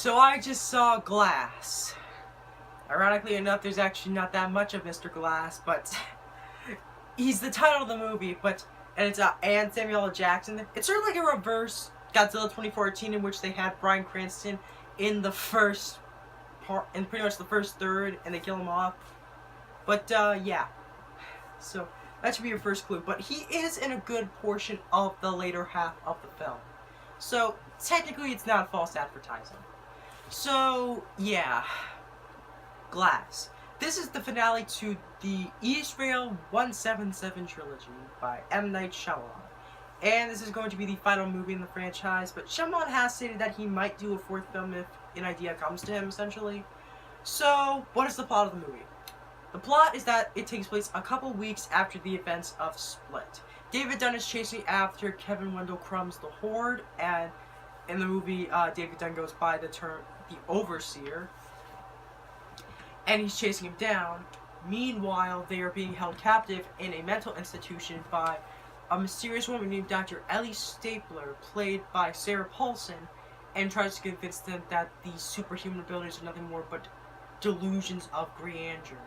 So I just saw Glass. Ironically enough, there's actually not that much of Mr. Glass, but he's the title of the movie, and it's and Samuel L. Jackson. It's sort of like a reverse Godzilla 2014 in which they had Bryan Cranston in the first part, in pretty much the first third, and they kill him off. But yeah, so that should be your first clue. But he is in a good portion of the later half of the film, so technically it's not false advertising. So yeah, Glass. This is the finale to the eastrail 177 trilogy by m.night Shyamalan. And this is going to be the final movie in the franchise, but Shyamalan has stated that he might do a fourth film if an idea comes to him, essentially. So, what is the plot of the movie? The plot is that it takes place a couple weeks after the events of Split. David Dunn is chasing after Kevin Wendell Crumb's The Horde, and in the movie, David Dunn goes by the term The Overseer, and he's chasing him down. Meanwhile, they are being held captive in a mental institution by a mysterious woman named Dr. Ellie Stapler, played by Sarah Paulson, and tries to convince them that these superhuman abilities are nothing more but delusions of grandeur.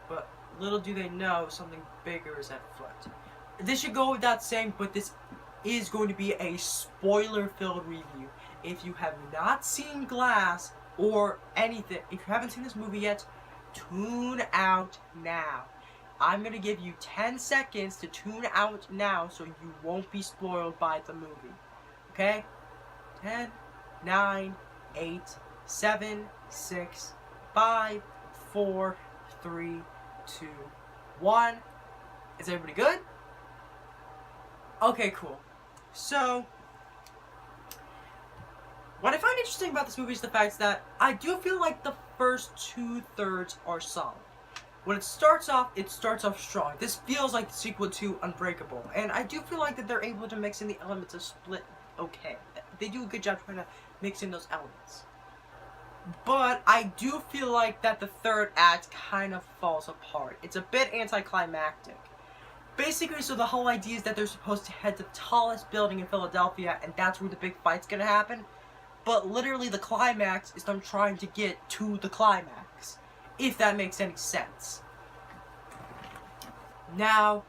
But little do they know, something bigger is at foot. This should go without saying, but this is going to be a spoiler-filled review. If you have not seen Glass, or anything, if you haven't seen this movie yet, tune out now. I'm going to give you 10 seconds to tune out now so you won't be spoiled by the movie. Okay? 10, 9, 8, 7, 6, 5, 4, 3, 2, 1. Is everybody good? Okay, cool. So, what I find interesting about this movie is the fact that I do feel like the first 2/3 are solid. When it starts off strong. This feels like the sequel to Unbreakable, and I do feel like that they're able to mix in the elements of Split okay. They do a good job trying to mix in those elements. But I do feel like that the third act kind of falls apart. It's a bit anticlimactic. Basically, so the whole idea is that they're supposed to head to the tallest building in Philadelphia, and that's where the big fight's gonna happen. But literally the climax is them trying to get to the climax, if that makes any sense. Now,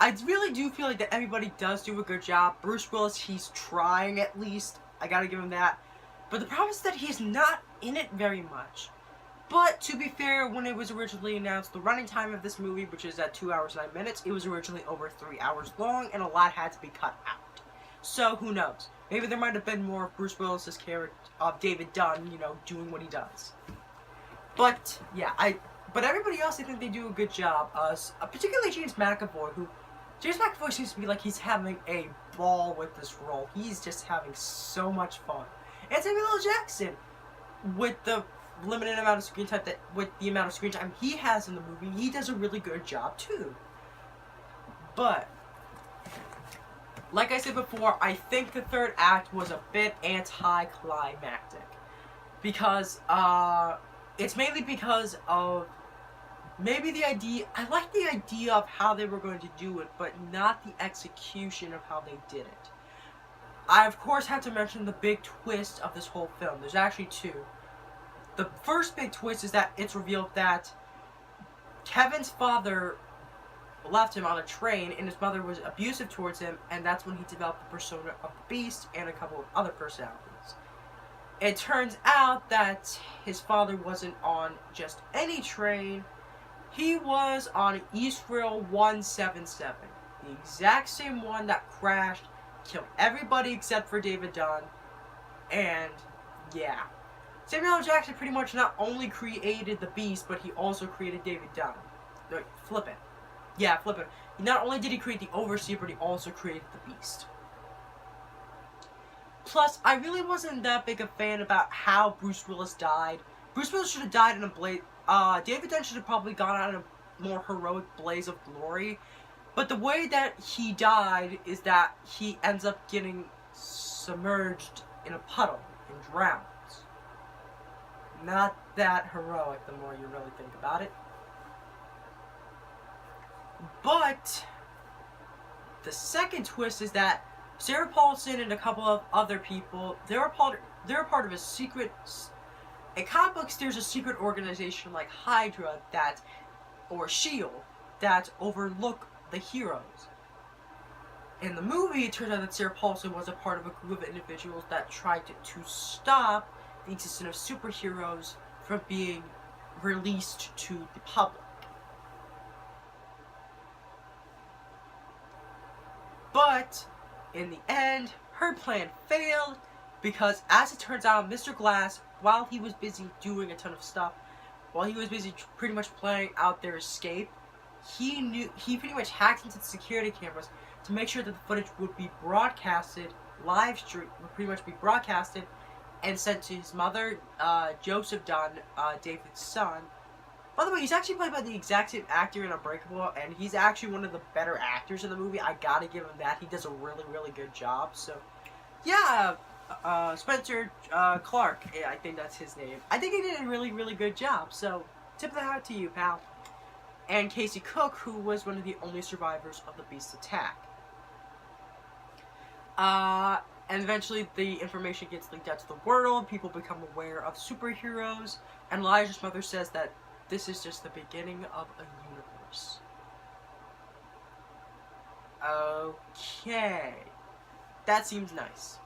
I really do feel like that everybody does do a good job. Bruce Willis, he's trying at least. I gotta give him that. But the problem is that he's not in it very much. But to be fair, when it was originally announced, the running time of this movie, which is at 2 hours 9 minutes, it was originally over 3 hours long, and a lot had to be cut out. So, who knows? Maybe there might have been more of Bruce Willis's character, of David Dunn, you know, doing what he does. But, yeah, but everybody else, I think they do a good job. Particularly James McAvoy, James McAvoy seems to be like he's having a ball with this role. He's just having so much fun. And Samuel L. Jackson, with the limited amount of screen time he has in the movie, he does a really good job too. But like I said before, I think the third act was a bit anticlimactic. Because, it's mainly because of maybe the idea, I like the idea of how they were going to do it, but not the execution of how they did it. I, of course, have to mention the big twist of this whole film. There's actually two. The first big twist is that it's revealed that Kevin's father left him on a train, and his mother was abusive towards him, and that's when he developed the persona of the Beast and a couple of other personalities. It turns out that his father wasn't on just any train. He was on eastrail 177, the exact same one that crashed, killed everybody except for David Dunn, and yeah. Samuel L. Jackson pretty much not only created the Beast, but he also created David Dunn. No, flip it. Yeah, flip it. Not only did he create the Overseer, but he also created the Beast. Plus, I really wasn't that big a fan about how Bruce Willis died. Bruce Willis should have died in a blaze. David Dunn should have probably gone out in a more heroic blaze of glory. But the way that he died is that he ends up getting submerged in a puddle and drowns. Not that heroic the more you really think about it. But the second twist is that Sarah Paulson and a couple of other people, they're part of a secret. In comic books, there's a secret organization like Hydra or Shield that overlook the heroes. In the movie, it turns out that Sarah Paulson was a part of a group of individuals that tried to stop the existence of superheroes from being released to the public. But, in the end, her plan failed because, as it turns out, Mr. Glass, while he was busy doing a ton of stuff, while he was busy pretty much planning out their escape, he pretty much hacked into the security cameras to make sure that the footage would be broadcasted, live stream, would pretty much be broadcasted and sent to his mother, Joseph Dunn, David's son. By the way, he's actually played by the exact same actor in Unbreakable, and he's actually one of the better actors in the movie. I gotta give him that. He does a really, really good job. So, yeah, Spencer Clark, yeah, I think that's his name. I think he did a really, really good job. So, tip of the hat to you, pal. And Casey Cook, who was one of the only survivors of the Beast's attack. And eventually the information gets leaked out to the world, people become aware of superheroes, and Elijah's mother says that this is just the beginning of a universe. Okay. That seems nice.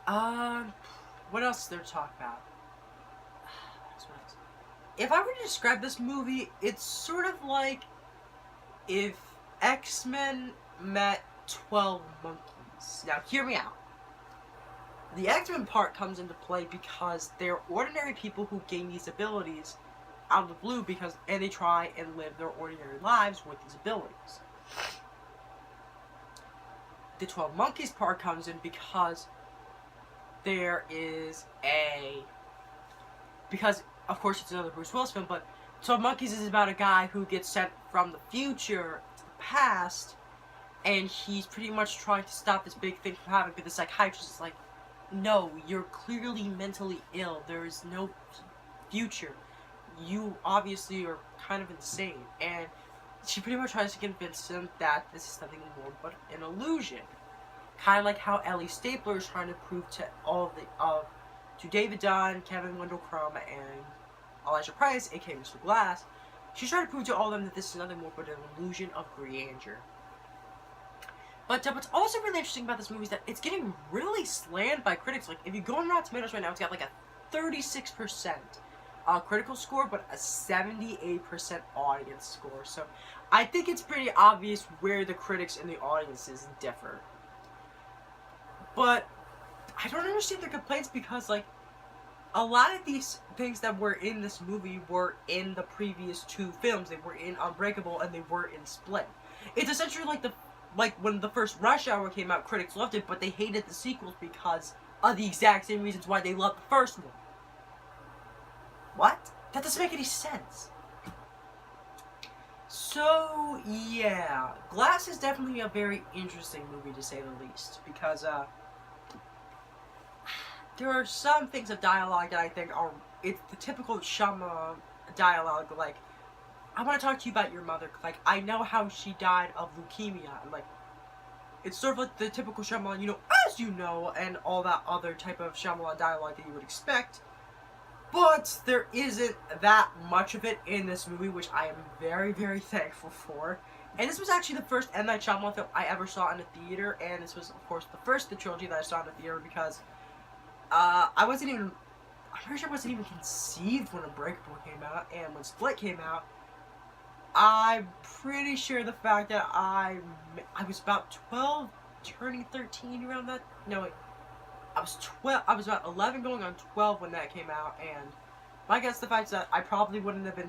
What else is there to talk about? If I were to describe this movie, it's sort of like if X-Men met 12 Monkeys. Now, hear me out. The X-Men part comes into play because they're ordinary people who gain these abilities out of the blue and they try and live their ordinary lives with these abilities. The 12 Monkeys part comes in because of course it's another Bruce Willis film, but 12 Monkeys is about a guy who gets sent from the future to the past, and he's pretty much trying to stop this big thing from happening, but the psychiatrist is like, no, you're clearly mentally ill. There is no future. You obviously are kind of insane. And she pretty much tries to convince him that this is nothing more but an illusion. Kind of like how Ellie Stapler is trying to prove to to David Dunn, Kevin Wendell Crumb, and Elijah Price, aka Mr. Glass. She's trying to prove to all of them that this is nothing more but an illusion of grandeur. But what's also really interesting about this movie is that it's getting really slammed by critics. Like, if you go on Rotten Tomatoes right now, it's got like a 36% critical score, but a 78% audience score. So, I think it's pretty obvious where the critics and the audiences differ. But I don't understand their complaints because, like, a lot of these things that were in this movie were in the previous two films. They were in Unbreakable and they were in Split. It's essentially like when the first Rush Hour came out, critics loved it, but they hated the sequels because of the exact same reasons why they loved the first one. What? That doesn't make any sense. So, yeah. Glass is definitely a very interesting movie, to say the least, because, there are some things of dialogue that I think it's the typical Shyamalan dialogue, like, I want to talk to you about your mother, like, I know how she died of leukemia, and, like, it's sort of like the typical Shyamalan, as you know, and all that other type of Shyamalan dialogue that you would expect, but there isn't that much of it in this movie, which I am very, very thankful for. And this was actually the first M.Night Shyamalan film I ever saw in a theater, and this was, of course, the first of the trilogy that I saw in a theater, because I'm pretty sure I wasn't even conceived when Unbreakable came out, and when Split came out, I'm pretty sure the fact that I was about 12, turning 13 around that, no wait, I was about 11 going on 12 when that came out, and my guess the fact that I probably wouldn't have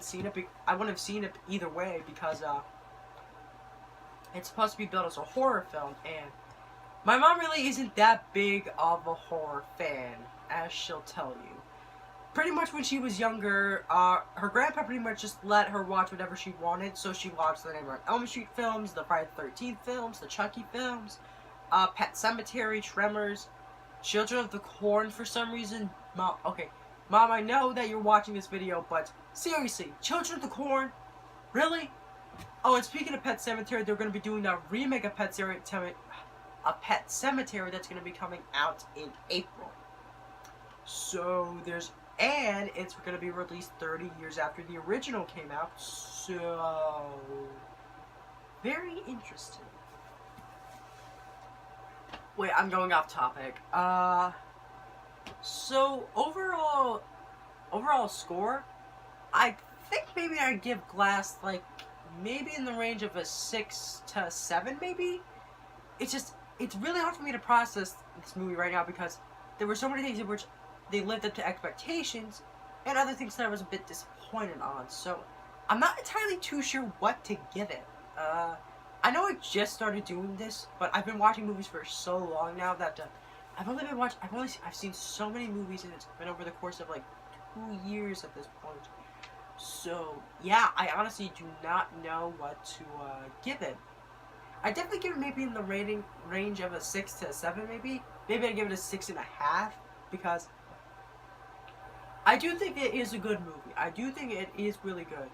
I wouldn't have seen it either way, because, it's supposed to be built as a horror film, and my mom really isn't that big of a horror fan, as she'll tell you. Pretty much when she was younger, her grandpa pretty much just let her watch whatever she wanted, so she watched the Nightmare on Elm Street films, the Friday the 13th films, the Chucky films, Pet Sematary, Tremors, Children of the Corn for some reason. Mom, I know that you're watching this video, but seriously, Children of the Corn? Really? Oh, and speaking of Pet Sematary, they're going to be doing that remake of Pet Sematary that's going to be coming out in April. So and it's going to be released 30 years after the original came out. So very interesting. Wait, I'm going off topic. So overall score, I think maybe I'd give Glass like maybe in the range of a 6 to 7, maybe. It's really hard for me to process this movie right now because there were so many things in which they lived up to expectations and other things that I was a bit disappointed on. So I'm not entirely too sure what to give it. I know I just started doing this, but I've been watching movies for so long now that I've seen so many movies, and it's been over the course of like 2 years at this point. So yeah, I honestly do not know what to give it. I definitely give it maybe in the range of a 6 to 7, maybe. Maybe I'd give it a 6.5 because I do think it is a good movie. I do think it is really good.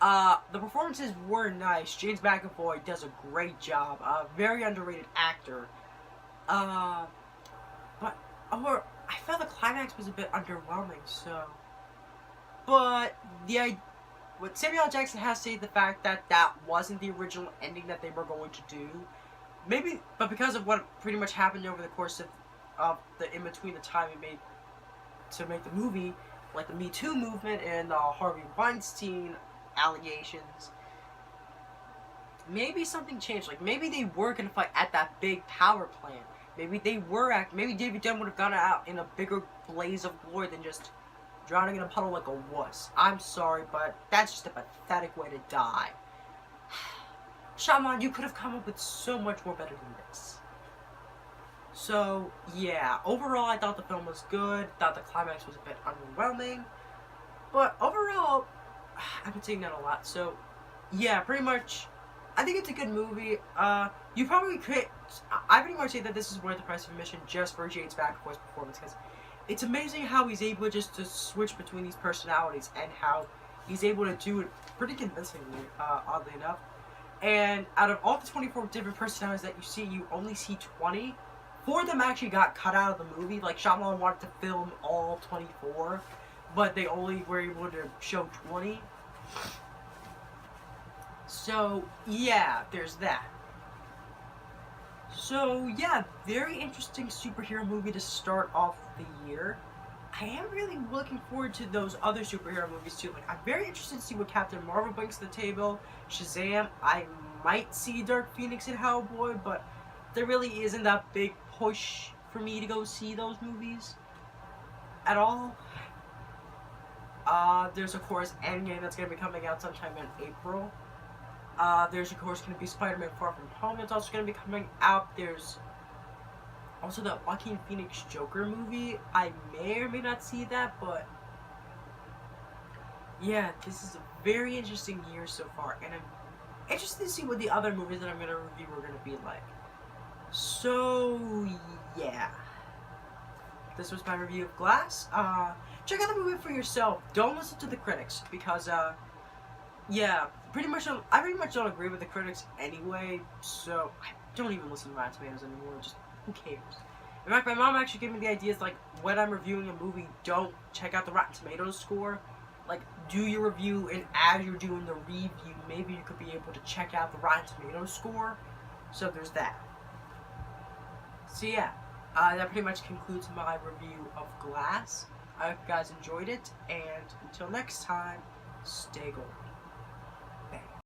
The performances were nice. James McAvoy does a great job. Very underrated actor. But I felt the climax was a bit underwhelming. So, but what Samuel.l Jackson has to say, the fact that that wasn't the original ending that they were going to do, maybe, but because of what pretty much happened over the course of the in between the time it made to make the movie, like the Me Too movement and the Harvey Weinstein allegations, maybe something changed. Like maybe they were gonna fight at that big power plant. Maybe maybe David Dunn would have gone out in a bigger blaze of glory than just drowning in a puddle like a wuss. I'm sorry, but that's just a pathetic way to die. Shyamalan, you could have come up with so much more better than this. So, yeah, overall I thought the film was good, thought the climax was a bit underwhelming, but overall, I've been saying that a lot, so, yeah, pretty much, I think it's a good movie. You probably could, I pretty much say that this is worth the price of admission just for James McAvoy's performance, because it's amazing how he's able just to switch between these personalities, and how he's able to do it pretty convincingly, oddly enough. And out of all the 24 different personalities that you see, you only see 20. 4 of them actually got cut out of the movie. Like, Shyamalan wanted to film all 24, but they only were able to show 20. So, yeah, there's that. So, yeah, very interesting superhero movie to start off the year. I am really looking forward to those other superhero movies too. Like, I'm very interested to see what Captain Marvel brings to the table. Shazam, I might see Dark Phoenix and Hellboy, but there really isn't that big push for me to go see those movies at all. There's of course Endgame that's going to be coming out sometime in April. There's of course going to be Spider-Man Far From Home that's also going to be coming out. There's also that Joaquin Phoenix Joker movie. I may or may not see that, but yeah, this is a very interesting year so far, and I'm interested to see what the other movies that I'm going to review are going to be like. So, yeah. This was my review of Glass. Check out the movie for yourself. Don't listen to the critics, because, yeah, I pretty much don't agree with the critics anyway, so I don't even listen to Rotten Tomatoes anymore. Just, who cares? In fact, my mom actually gave me the ideas, like, when I'm reviewing a movie, don't check out the Rotten Tomatoes score. Like, do your review, and as you're doing the review, maybe you could be able to check out the Rotten Tomatoes score. So there's that. So yeah, that pretty much concludes my review of Glass. I hope you guys enjoyed it, and until next time, stay gold.